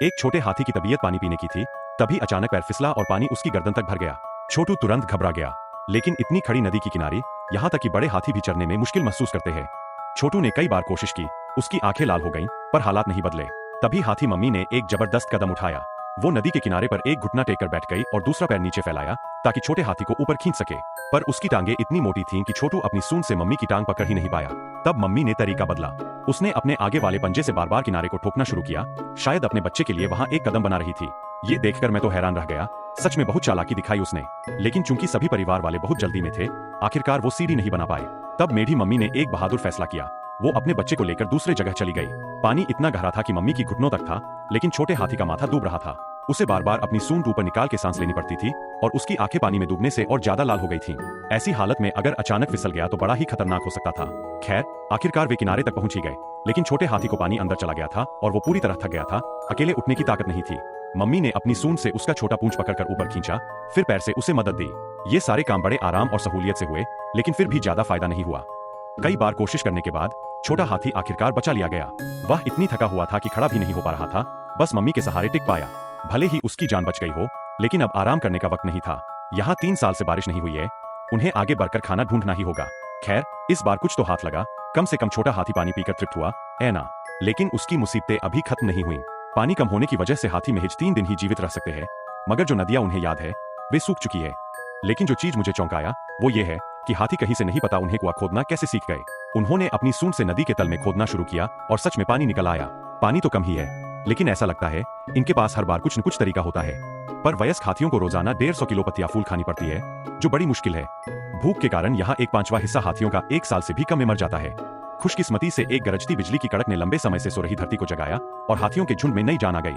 एक छोटे हाथी की तबीयत पानी पीने की थी, तभी अचानक पैर फिसला और पानी उसकी गर्दन तक भर गया। छोटू तुरंत घबरा गया, लेकिन इतनी खड़ी नदी की किनारे, यहाँ तक कि बड़े हाथी भी चढ़ने में मुश्किल महसूस करते हैं। छोटू ने कई बार कोशिश की, उसकी आंखें लाल हो गईं, पर हालात नहीं बदले। तभी हाथी मम्मी ने एक जबरदस्त कदम उठाया। वो नदी के किनारे पर एक घुटना टेककर बैठ गई और दूसरा पैर नीचे फैलाया ताकि छोटे हाथी को ऊपर खींच सके। पर उसकी टांगे इतनी मोटी थीं कि छोटू अपनी सूंड से मम्मी की टांग पकड़ ही नहीं पाया। तब मम्मी ने तरीका बदला। उसने अपने आगे वाले पंजे से बार बार किनारे को ठोकना शुरू किया, शायद अपने बच्चे के लिए वहां एक कदम बना रही थी। ये देखकर मैं तो हैरान रह गया। सच में बहुत चालाकी दिखाई उसने। लेकिन चूंकि सभी परिवार वाले बहुत जल्दी में थे, आखिरकार वो सीढ़ी नहीं बना पाए। तब मेरी मम्मी ने एक बहादुर फैसला किया। वो अपने बच्चे को लेकर दूसरे जगह चली गई। पानी इतना गहरा था कि मम्मी की घुटनों तक था, लेकिन छोटे हाथी का माथा डूब रहा था। उसे बार बार अपनी सूंड ऊपर निकाल के सांस लेनी पड़ती थी और उसकी आंखें पानी में डूबने से और ज्यादा लाल हो गई थीं। ऐसी हालत में अगर अचानक फिसल गया तो बड़ा ही खतरनाक हो सकता था। खैर, आखिरकार वे किनारे तक पहुंच ही गए, लेकिन छोटे हाथी को पानी अंदर चला गया था और वो पूरी तरह थक गया था। अकेले उठने की ताकत नहीं थी। मम्मी ने अपनी सूंड से उसका छोटा पूंछ पकड़कर ऊपर खींचा, फिर पैर से उसे मदद दी। ये सारे काम बड़े आराम और सहूलियत से हुए, लेकिन फिर भी ज्यादा फायदा नहीं हुआ। कई बार कोशिश करने के बाद छोटा हाथी आखिरकार बचा लिया गया। वह इतनी थका हुआ था कि खड़ा भी नहीं हो पा रहा था, बस मम्मी के सहारे टिक पाया। भले ही उसकी जान बच गई हो, लेकिन अब आराम करने का वक्त नहीं था। यहाँ 3 साल से बारिश नहीं हुई है, उन्हें आगे बढ़कर खाना ढूंढना ही होगा। खैर, इस बार कुछ तो हाथ लगा। कम से कम छोटा हाथी पानी पीकर तृप्त हुआ, है ना? लेकिन उसकी मुसीबतें अभी खत्म नहीं हुई। पानी कम होने की वजह से हाथी महज 3 दिन ही जीवित रह सकते हैं, मगर जो नदियां उन्हें याद है वे सूख चुकी है। लेकिन जो चीज मुझे चौंकाया वो ये है कि हाथी कहीं से नहीं पता उन्हें कुआं खोदना कैसे सीख गए। उन्होंने अपनी सूंड से नदी के तल में खोदना शुरू किया और सच में पानी निकल आया। पानी तो कम ही है, लेकिन ऐसा लगता है इनके पास हर बार कुछ न कुछ तरीका होता है। पर वयस्क हाथियों को रोजाना 150 किलो पत्तियां फूल खानी पड़ती है, जो बड़ी मुश्किल है। भूख के कारण यहाँ 1/5वां हिस्सा हाथियों का 1 साल से भी कम में मर जाता है। खुशकिस्मती से एक गरजती बिजली की कड़क ने लंबे समय से सो रही धरती को जगाया और हाथियों के झुंड में नई जान आ गई।